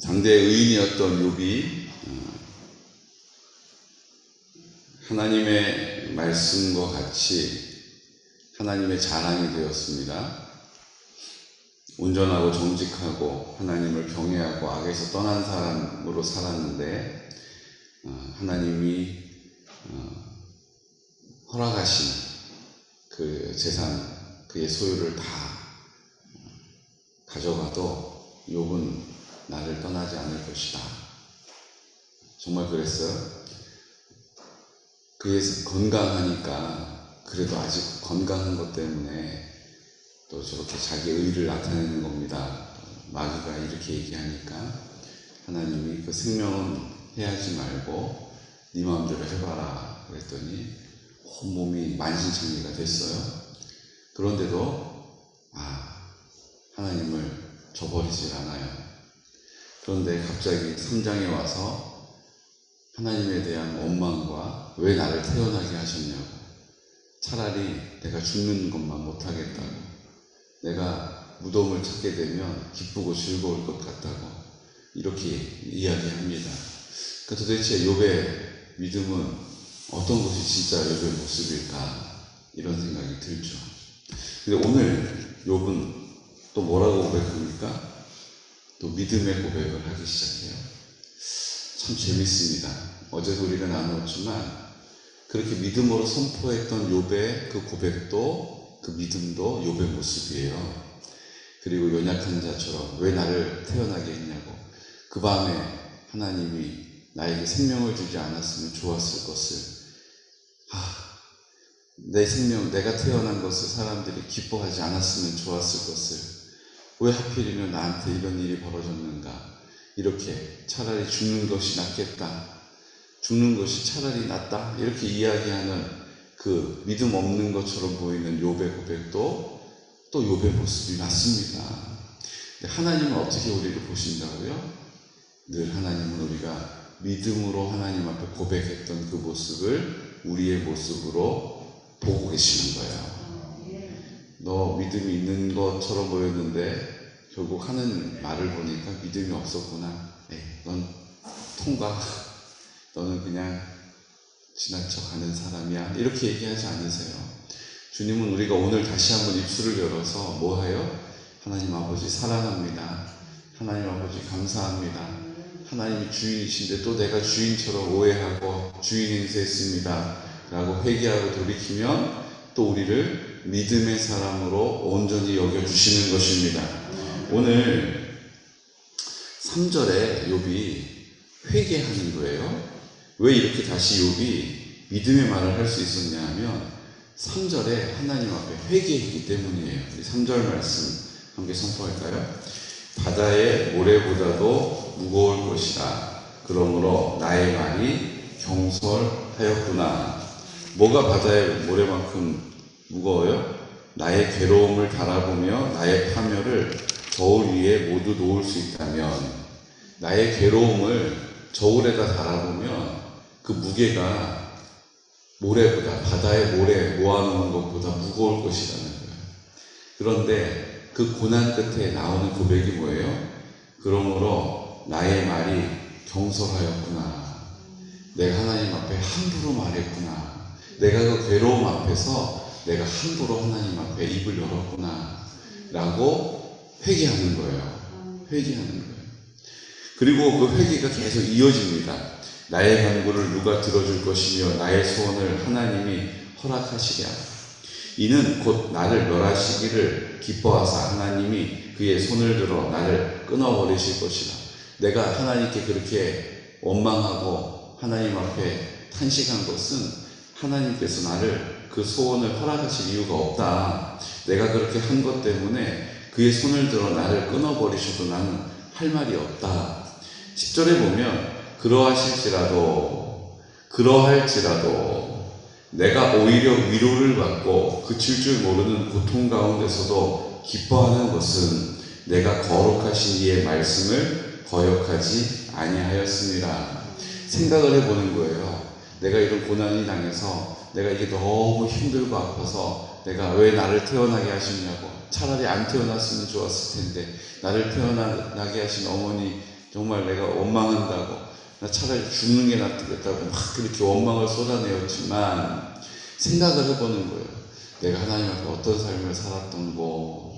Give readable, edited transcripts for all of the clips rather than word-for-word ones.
당대 의인이었던 욥이 하나님의 말씀과 같이 하나님의 자랑이 되었습니다. 온전하고 정직하고 하나님을 경외하고 악에서 떠난 사람으로 살았는데 하나님이 허락하신 그 재산, 그의 소유를 다 가져가도 욥은 나를 떠나지 않을 것이다. 정말 그랬어요. 그의 건강하니까 그래도 아직 건강한 것 때문에 또 저렇게 자기 의를 나타내는 겁니다. 마귀가 이렇게 얘기하니까 하나님이 그 생명은 해하지 말고 네 마음대로 해봐라 그랬더니 온몸이 만신창이가 됐어요. 그런데도 하나님을 저버리질 않아요. 그런데 갑자기 3장에 와서 하나님에 대한 원망과 왜 나를 태어나게 하셨냐고, 차라리 내가 죽는 것만 못하겠다고, 내가 무덤을 찾게 되면 기쁘고 즐거울 것 같다고 이렇게 이야기합니다. 그러니까 도대체 욥의 믿음은 어떤 것이 진짜 욥의 모습일까, 이런 생각이 들죠. 근데 오늘 욥은 또 뭐라고 고백합니까? 또 믿음의 고백을 하기 시작해요. 참 재밌습니다. 어제도 우리가 나눴지만 그렇게 믿음으로 선포했던 욥의 그 고백도, 그 믿음도 욥의 모습이에요. 그리고 연약한 자처럼 왜 나를 태어나게 했냐고, 그 밤에 하나님이 나에게 생명을 주지 않았으면 좋았을 것을, 내 생명, 내가 태어난 것을 사람들이 기뻐하지 않았으면 좋았을 것을, 왜 하필이면 나한테 이런 일이 벌어졌는가, 이렇게 차라리 죽는 것이 낫겠다, 죽는 것이 차라리 낫다, 이렇게 이야기하는 그 믿음 없는 것처럼 보이는 욥의 고백도 또 욥의 모습이 맞습니다. 하나님은 어떻게 우리를 보신다고요? 늘 하나님은 우리가 믿음으로 하나님 앞에 고백했던 그 모습을 우리의 모습으로 보고 계시는 거예요. 너 믿음이 있는 것처럼 보였는데 결국 하는 말을 보니까 믿음이 없었구나. 넌 통과. 너는 그냥 지나쳐 가는 사람이야. 이렇게 얘기하지 않으세요. 주님은 우리가 오늘 다시 한번 입술을 열어서 뭐해요? 하나님 아버지 사랑합니다. 하나님 아버지 감사합니다. 하나님이 주인이신데 또 내가 주인처럼 오해하고 주인 행세했습니다 라고 회개하고 돌이키면 또 우리를 믿음의 사람으로 온전히 여겨주시는 것입니다. 오늘 3절에 욥이 회개하는 거예요. 왜 이렇게 다시 욥이 믿음의 말을 할 수 있었냐 하면 3절에 하나님 앞에 회개했기 때문이에요. 우리 3절 말씀 함께 선포할까요? 바다의 모래보다도 무거울 것이다. 그러므로 나의 말이 경솔하였구나. 뭐가 바다의 모래만큼 무거워요? 나의 괴로움을 달아보며 나의 파멸을 저울 위에 모두 놓을 수 있다면, 나의 괴로움을 저울에다 달아보면 그 무게가 모래보다, 바다의 모래 모아놓은 것보다 무거울 것이라는 거예요. 그런데 그 고난 끝에 나오는 고백이 뭐예요? 그러므로 나의 말이 경솔하였구나. 내가 하나님 앞에 함부로 말했구나. 내가 그 괴로움 앞에서 내가 함부로 하나님 앞에 입을 열었구나 라고 회개하는 거예요. 회개하는 거예요. 그리고 그 회개가 계속 이어집니다. 나의 간구를 누가 들어줄 것이며 나의 소원을 하나님이 허락하시랴. 이는 곧 나를 멸하시기를 기뻐하사 하나님이 그의 손을 들어 나를 끊어버리실 것이라. 내가 하나님께 그렇게 원망하고 하나님 앞에 탄식한 것은 하나님께서 나를 그 소원을 허락하실 이유가 없다. 내가 그렇게 한 것 때문에 그의 손을 들어 나를 끊어버리셔도 나는 할 말이 없다. 10절에 보면 그러할지라도 내가 오히려 위로를 받고 그칠 줄 모르는 고통 가운데서도 기뻐하는 것은 내가 거룩하신 이의 말씀을 거역하지 아니하였습니다. 생각을 해보는 거예요. 내가 이런 고난이 당해서 내가 이게 너무 힘들고 아파서 내가 왜 나를 태어나게 하셨냐고, 차라리 안 태어났으면 좋았을 텐데 나를 태어나게 하신 어머니 정말 내가 원망한다고, 나 차라리 죽는 게 낫겠다고 막 그렇게 원망을 쏟아내었지만 생각을 해보는 거예요. 내가 하나님 앞에 어떤 삶을 살았던 거,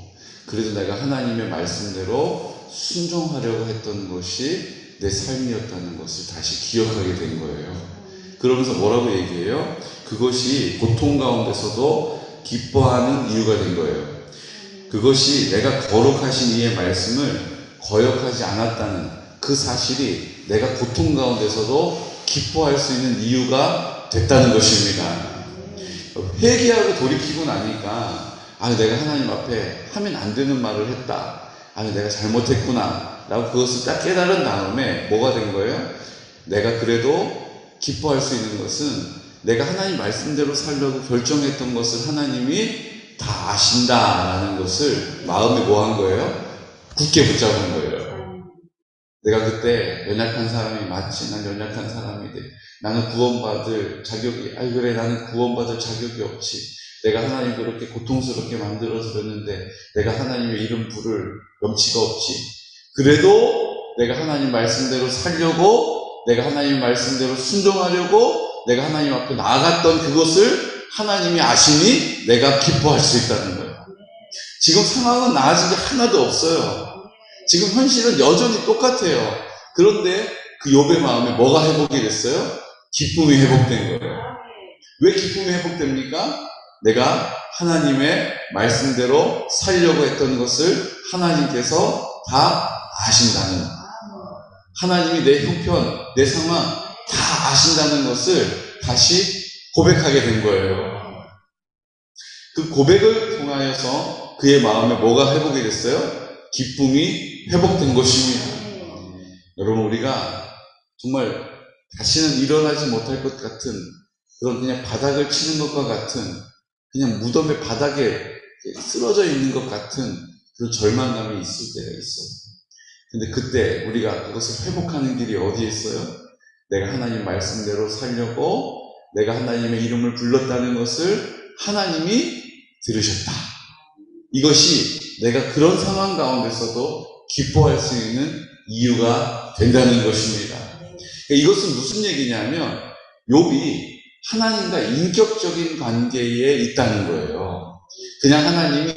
그래도 내가 하나님의 말씀대로 순종하려고 했던 것이 내 삶이었다는 것을 다시 기억하게 된 거예요. 그러면서 뭐라고 얘기해요? 그것이 고통 가운데서도 기뻐하는 이유가 된 거예요. 그것이 내가 거룩하신 이의 말씀을 거역하지 않았다는 그 사실이 내가 고통 가운데서도 기뻐할 수 있는 이유가 됐다는 것입니다. 회개하고 돌이키고 나니까 내가 하나님 앞에 하면 안 되는 말을 했다. 내가 잘못했구나 라고 그것을 딱 깨달은 다음에 뭐가 된 거예요? 내가 그래도 기뻐할 수 있는 것은 내가 하나님 말씀대로 살려고 결정했던 것을 하나님이 다 아신다라는 것을 마음에 뭐 한 거예요? 굳게 붙잡은 거예요. 내가 그때 연약한 사람이 맞지. 난 연약한 사람이지. 나는 구원받을 자격이, 그래, 나는 구원받을 자격이 없지. 내가 하나님 그렇게 고통스럽게 만들어드렸는데 내가 하나님의 이름 부를 염치가 없지. 그래도 내가 하나님 말씀대로 살려고, 내가 하나님 말씀대로 순종하려고 내가 하나님 앞에 나아갔던 그것을 하나님이 아시니 내가 기뻐할 수 있다는 거예요. 지금 상황은 나아진 게 하나도 없어요. 지금 현실은 여전히 똑같아요. 그런데 그 욥의 마음에 뭐가 회복이 됐어요? 기쁨이 회복된 거예요. 왜 기쁨이 회복됩니까? 내가 하나님의 말씀대로 살려고 했던 것을 하나님께서 다 아신다는, 하나님이 내 형편, 내 상황 다 아신다는 것을 다시 고백하게 된 거예요. 그 고백을 통하여서 그의 마음에 뭐가 회복이 됐어요? 기쁨이 회복된 것입니다. 여러분, 우리가 정말 다시는 일어나지 못할 것 같은 그런 그냥 바닥을 치는 것과 같은, 그냥 무덤의 바닥에 쓰러져 있는 것 같은 그런 절망감이 있을 때가 있어요. 근데 그때 우리가 그것을 회복하는 길이 어디에 있어요? 내가 하나님 말씀대로 살려고 내가 하나님의 이름을 불렀다는 것을 하나님이 들으셨다. 이것이 내가 그런 상황 가운데서도 기뻐할 수 있는 이유가 된다는 것입니다. 이것은 무슨 얘기냐면 욥이 하나님과 인격적인 관계에 있다는 거예요. 그냥 하나님이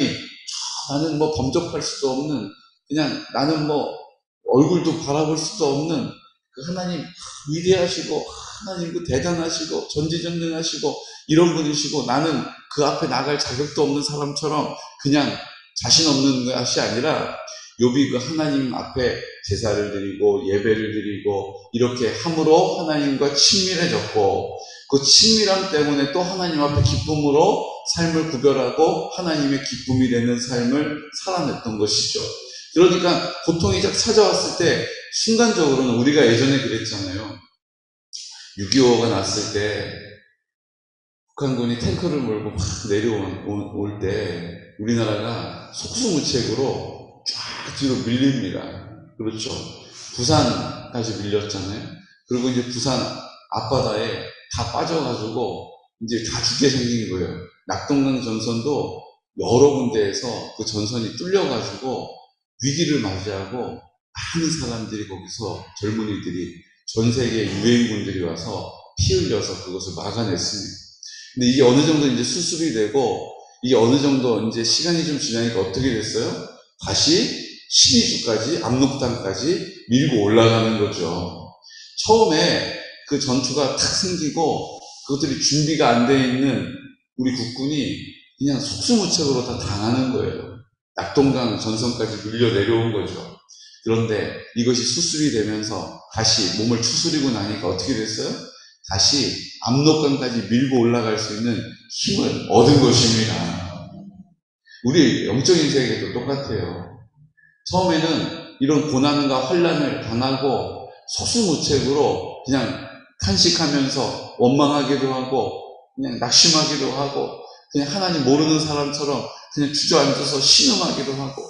나는 뭐 범접할 수도 없는, 그냥 나는 뭐 얼굴도 바라볼 수도 없는 그 하나님 위대하시고 하나님 그 대단하시고 전지전능하시고 이런 분이시고 나는 그 앞에 나갈 자격도 없는 사람처럼 그냥 자신 없는 것이 아니라 욥이 그 하나님 앞에 제사를 드리고 예배를 드리고 이렇게 함으로 하나님과 친밀해졌고 그 친밀함 때문에 또 하나님 앞에 기쁨으로 삶을 구별하고 하나님의 기쁨이 되는 삶을 살아냈던 것이죠. 그러니까 고통이 딱 찾아왔을 때 순간적으로는 우리가 예전에 그랬잖아요. 6.25가 났을 때 북한군이 탱크를 몰고 막 내려올 때 우리나라가 속수무책으로 쫙 뒤로 밀립니다. 그렇죠. 부산까지 밀렸잖아요. 그리고 이제 부산 앞바다에 다 빠져가지고 이제 다 죽게 생긴 거예요. 낙동강 전선도 여러 군데에서 그 전선이 뚫려가지고 위기를 맞이하고 많은 사람들이 거기서 젊은이들이 전 세계 유엔군들이 와서 피 흘려서 그것을 막아냈습니다. 근데 이게 어느 정도 이제 수습이 되고 이게 어느 정도 이제 시간이 좀 지나니까 어떻게 됐어요? 다시 신의주까지 압록당까지 밀고 올라가는 거죠. 처음에 그 전투가 탁 생기고 그것들이 준비가 안 돼 있는 우리 국군이 그냥 속수무책으로 다 당하는 거예요. 낙동강 전선까지 밀려 내려온 거죠. 그런데 이것이 수습이 되면서 다시 몸을 추스리고 나니까 어떻게 됐어요? 다시 압록강까지 밀고 올라갈 수 있는 힘을 얻은 것입니다. 우리 영적인 세계도 똑같아요. 처음에는 이런 고난과 환난을 당하고 속수무책으로 그냥 탄식하면서 원망하기도 하고 그냥 낙심하기도 하고 그냥 하나님 모르는 사람처럼 그냥 주저앉아서 신음하기도 하고,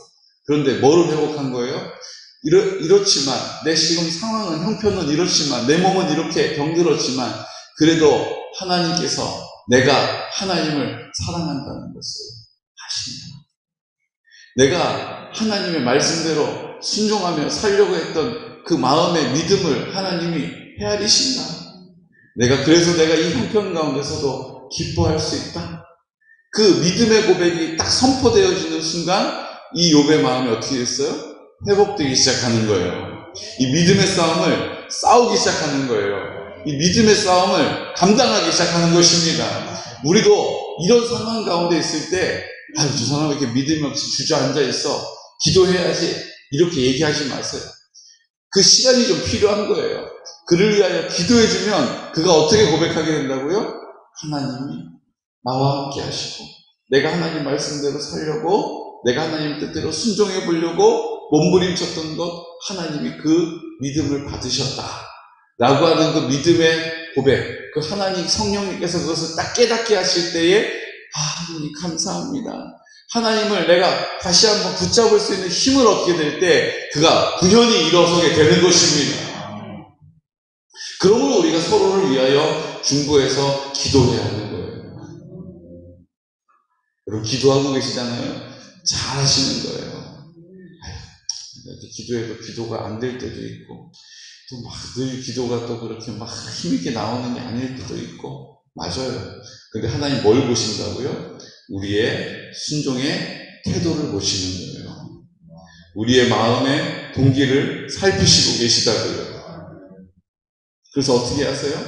그런데 뭐를 회복한 거예요? 이렇지만 내 지금 상황은 형편은 이렇지만 내 몸은 이렇게 병들었지만 그래도 하나님께서 내가 하나님을 사랑한다는 것을 아십니다. 내가 하나님의 말씀대로 순종하며 살려고 했던 그 마음의 믿음을 하나님이 헤아리신다. 그래서 내가 이 형편 가운데서도 기뻐할 수 있다. 그 믿음의 고백이 딱 선포되어지는 순간 이 욥의 마음이 어떻게 됐어요? 회복되기 시작하는 거예요. 이 믿음의 싸움을 싸우기 시작하는 거예요. 이 믿음의 싸움을 감당하기 시작하는 것입니다. 우리도 이런 상황 가운데 있을 때 저 사람 왜 이렇게 믿음이 없이 주저앉아 있어? 기도해야지. 이렇게 얘기하지 마세요. 그 시간이 좀 필요한 거예요. 그를 위하여 기도해주면 그가 어떻게 고백하게 된다고요? 하나님이 나와 함께 하시고 내가 하나님 말씀대로 살려고 내가 하나님 뜻대로 순종해 보려고 몸부림쳤던 것 하나님이 그 믿음을 받으셨다 라고 하는 그 믿음의 고백, 그 하나님 성령님께서 그것을 딱 깨닫게 하실 때에 하나님 감사합니다. 하나님을 내가 다시 한번 붙잡을 수 있는 힘을 얻게 될 때 그가 구현이 일어서게 되는 것입니다. 그러므로 우리가 서로를 위하여 중보해서 기도해야 하는 거예요. 여러분 기도하고 계시잖아요. 잘하시는 거예요. 이렇게 기도해도 기도가 안 될 때도 있고 또 막 늘 기도가 또 그렇게 막 힘있게 나오는 게 아닐 때도 있고 맞아요. 근데 하나님 뭘 보신다고요? 우리의 순종의 태도를 보시는 거예요. 우리의 마음의 동기를 살피시고 계시다고요. 그래서 어떻게 하세요?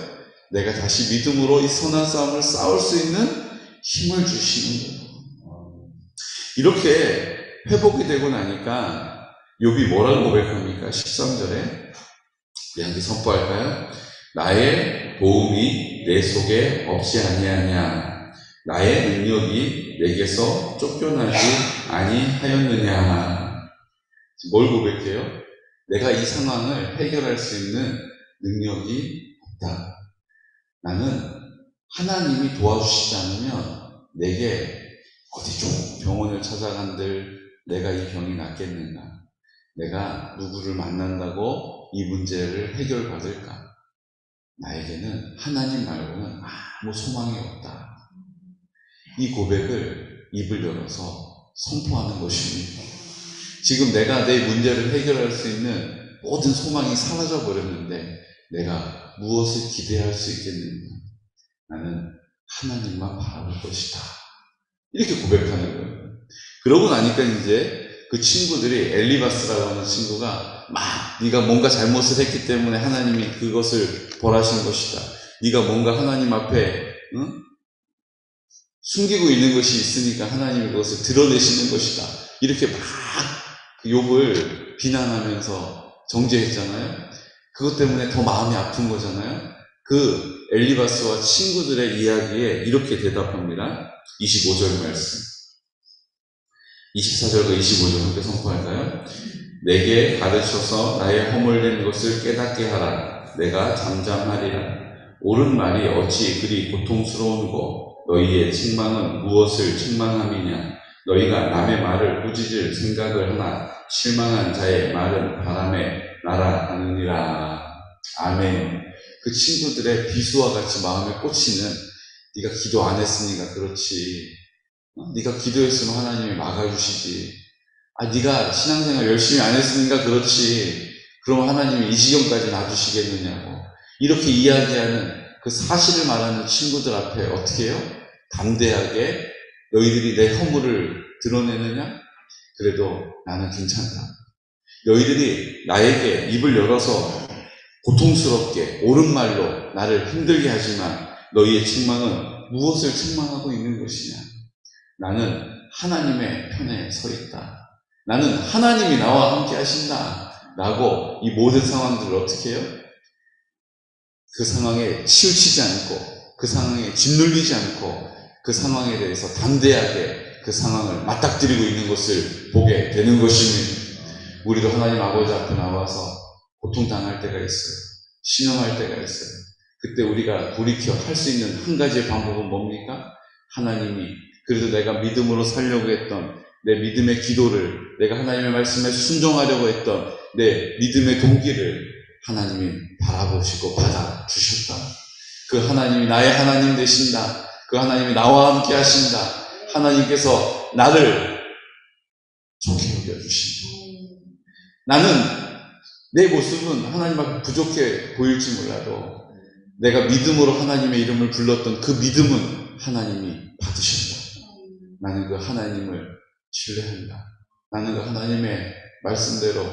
내가 다시 믿음으로 이 선한 싸움을 싸울 수 있는 힘을 주시는 거예요. 이렇게 회복이 되고 나니까 욥이 뭐라고 고백합니까? 13절에 우리 함께 선포할까요? 나의 도움이 내 속에 없지 아니하냐? 나의 능력이 내게서 쫓겨나지 아니하였느냐? 뭘 고백해요? 내가 이 상황을 해결할 수 있는 능력이 없다. 나는 하나님이 도와주시지 않으면 내게 어디 좀 병원을 찾아간들 내가 이 병이 낫겠는가? 내가 누구를 만난다고 이 문제를 해결받을까? 나에게는 하나님 말고는 아무 소망이 없다. 이 고백을 입을 열어서 선포하는 것입니다. 지금 내가 내 문제를 해결할 수 있는 모든 소망이 사라져 버렸는데 내가 무엇을 기대할 수 있겠는가? 나는 하나님만 바라볼 것이다. 이렇게 고백하는 거예요. 그러고 나니까 이제 그 친구들이 엘리바스라고 하는 친구가 막 네가 뭔가 잘못을 했기 때문에 하나님이 그것을 벌하신 것이다. 네가 뭔가 하나님 앞에 숨기고 있는 것이 있으니까 하나님이 그것을 드러내시는 것이다. 이렇게 막 욥을 비난하면서 정죄했잖아요. 그것 때문에 더 마음이 아픈 거잖아요. 그 엘리바스와 친구들의 이야기에 이렇게 대답합니다. 25절 말씀. 24절과 25절 함께 선포할까요? 내게 가르쳐서 나의 허물된 것을 깨닫게 하라. 내가 잠잠하리라. 옳은 말이 어찌 그리 고통스러운고 너희의 책망은 무엇을 책망함이냐. 너희가 남의 말을 꾸짖을 생각을 하나 실망한 자의 말은 바람에 날아가느니라. 아멘. 그 친구들의 비수와 같이 마음에 꽂히는 네가 기도 안 했으니까 그렇지. 네가 기도했으면 하나님이 막아주시지. 네가 신앙생활 열심히 안 했으니까 그렇지. 그럼 하나님이 이 지경까지 놔두시겠느냐고. 이렇게 이야기하는 그 사실을 말하는 친구들 앞에 어떻게 해요? 담대하게 너희들이 내 허물을 드러내느냐? 그래도 나는 괜찮다. 너희들이 나에게 입을 열어서 고통스럽게 옳은 말로 나를 힘들게 하지만 너희의 책망은 무엇을 책망하고 있는 것이냐? 나는 하나님의 편에 서 있다. 나는 하나님이 나와 함께 하신다. 라고 이 모든 상황들을 어떻게 해요? 그 상황에 치우치지 않고 그 상황에 짓눌리지 않고 그 상황에 대해서 담대하게 그 상황을 맞닥뜨리고 있는 것을 보게 되는 것입니다. 우리도 하나님 아버지 앞에 나와서 고통당할 때가 있어요. 신음할 때가 있어요. 그때 우리가 돌이켜 할 수 있는 한 가지의 방법은 뭡니까? 하나님이 그래도 내가 믿음으로 살려고 했던 내 믿음의 기도를 내가 하나님의 말씀에 순종하려고 했던 내 믿음의 동기를 하나님이 바라보시고 받아주셨다. 그 하나님이 나의 하나님 되신다. 그 하나님이 나와 함께 하신다. 하나님께서 나를 좋게 여겨주신다. 나는 내 모습은 하나님 앞에 부족해 보일지 몰라도 내가 믿음으로 하나님의 이름을 불렀던 그 믿음은 하나님이 받으신다. 나는 그 하나님을 신뢰한다. 나는 그 하나님의 말씀대로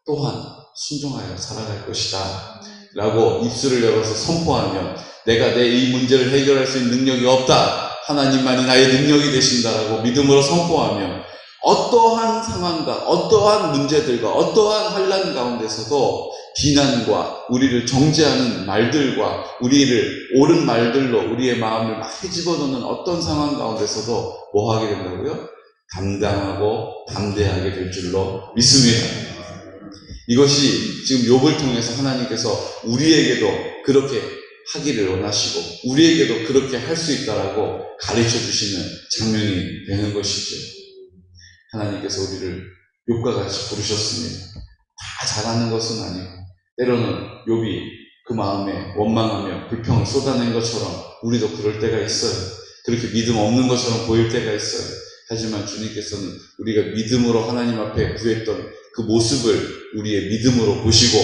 또한 순종하여 살아갈 것이다 라고 입술을 열어서 선포하면 내가 내 이 문제를 해결할 수 있는 능력이 없다. 하나님만이 나의 능력이 되신다라고 믿음으로 선포하면 어떠한 상황과 어떠한 문제들과 어떠한 환난 가운데서도 비난과 우리를 정죄하는 말들과 우리를 옳은 말들로 우리의 마음을 막 헤집어놓는 어떤 상황 가운데서도 뭐 하게 된다고요? 담당하고 담대하게 될 줄로 믿습니다. 이것이 지금 욥을 통해서 하나님께서 우리에게도 그렇게 하기를 원하시고 우리에게도 그렇게 할 수 있다라고 가르쳐 주시는 장면이 되는 것이죠. 하나님께서 우리를 욥과 같이 부르셨습니다. 다 잘하는 것은 아니고 때로는 욥이 그 마음에 원망하며 불평을 쏟아낸 것처럼 우리도 그럴 때가 있어요. 그렇게 믿음 없는 것처럼 보일 때가 있어요. 하지만 주님께서는 우리가 믿음으로 하나님 앞에 구했던 그 모습을 우리의 믿음으로 보시고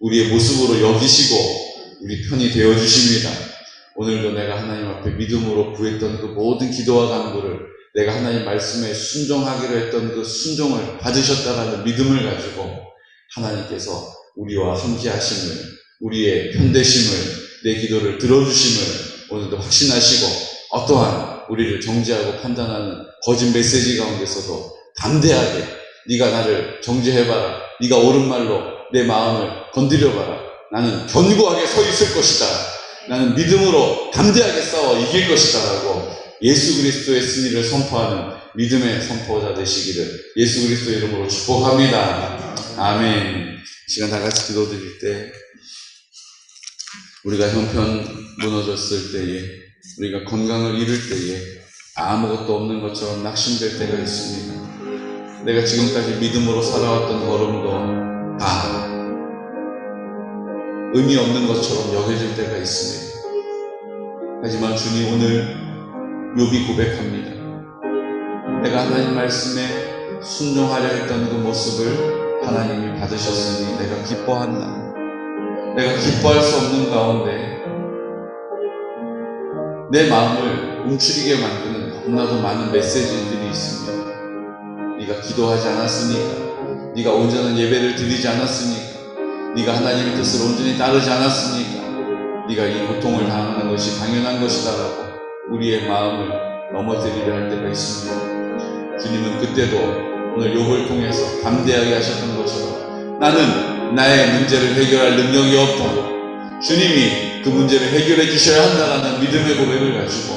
우리의 모습으로 여기시고 우리 편이 되어주십니다. 오늘도 내가 하나님 앞에 믿음으로 구했던 그 모든 기도와 간구를 내가 하나님 말씀에 순종하기로 했던 그 순종을 받으셨다라는 믿음을 가지고 하나님께서 우리와 함께 하심을, 우리의 편되심을, 내 기도를 들어주심을 오늘도 확신하시고 어떠한 우리를 정죄하고 판단하는 거짓 메시지 가운데서도 담대하게 네가 나를 정죄해봐라. 네가 옳은 말로 내 마음을 건드려봐라. 나는 견고하게 서 있을 것이다. 나는 믿음으로 담대하게 싸워 이길 것이다 라고 예수 그리스도의 승리를 선포하는 믿음의 선포자 되시기를 예수 그리스도 이름으로 축복합니다. 아멘. 시간 다 같이 기도드릴 때 우리가 형편 무너졌을 때에 우리가 건강을 잃을 때에 아무것도 없는 것처럼 낙심될 때가 있습니다. 내가 지금까지 믿음으로 살아왔던 걸음도 다 의미 없는 것처럼 여겨질 때가 있습니다. 하지만 주님 오늘 욥이 고백합니다. 내가 하나님 말씀에 순종하려 했던 그 모습을 하나님이 받으셨으니 내가 기뻐한다. 내가 기뻐할 수 없는 가운데 내 마음을 움츠리게 만드는 너무나도 많은 메시지들이 있습니다. 네가 기도하지 않았으니까, 네가 온전한 예배를 드리지 않았으니까, 네가 하나님의 뜻을 온전히 따르지 않았으니까 네가 이 고통을 당하는 것이 당연한 것이다라고 우리의 마음을 넘어뜨리려 할 때가 있습니다. 주님은 그때도 오늘 욥을 통해서 담대하게 하셨던 것처럼 나는 나의 문제를 해결할 능력이 없다. 주님이 그 문제를 해결해 주셔야 한다라는 믿음의 고백을 가지고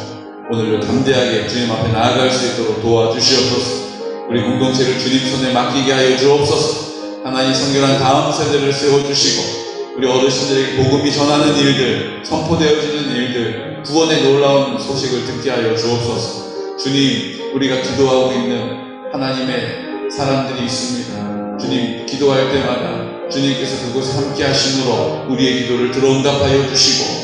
오늘도 담대하게 주님 앞에 나아갈 수 있도록 도와주시옵소서. 우리 공동체를 주님 손에 맡기게 하여 주옵소서. 하나님 선결한 다음 세대를 세워주시고 우리 어르신들에게 복음이 전하는 일들, 선포되어지는 일들, 구원의 놀라운 소식을 듣게 하여 주옵소서. 주님, 우리가 기도하고 있는 하나님의 사람들이 있습니다. 주님, 기도할 때마다 주님께서 그곳에 함께 하심으로 우리의 기도를 들어응답하여 주시고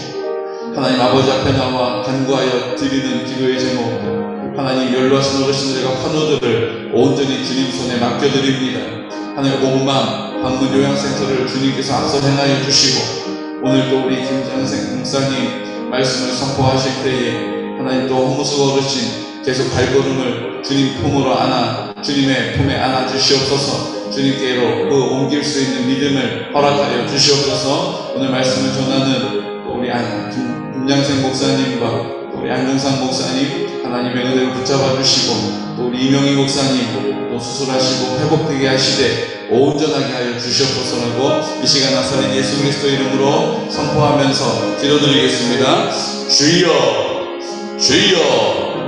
하나님 아버지 앞에 나와 간구하여 드리는 기도의 제목들, 하나님 연로하신 어르신들과 환우들을 온전히 주님 손에 맡겨드립니다. 하나님 몸만 방문 요양센터를 주님께서 앞서 행하여 주시고 오늘도 우리 김장생 목사님 말씀을 선포하실 때에 하나님 또 홍무수 어르신 계속 발걸음을 주님 품으로 안아 주님의 품에 안아 주시옵소서. 주님께로 그 옮길 수 있는 믿음을 허락하여 주시옵소서. 오늘 말씀을 전하는 또 우리 김장생 목사님과 우리 안정상 목사님 하나님의 은혜를 붙잡아 주시고 또 우리 이명희 목사님 또 수술하시고 회복되게 하시되 온전하게 하여 주시옵소서라고 이 시간 나사렛 예수 그리스도 이름으로 선포하면서 기도드리겠습니다. 주여 주여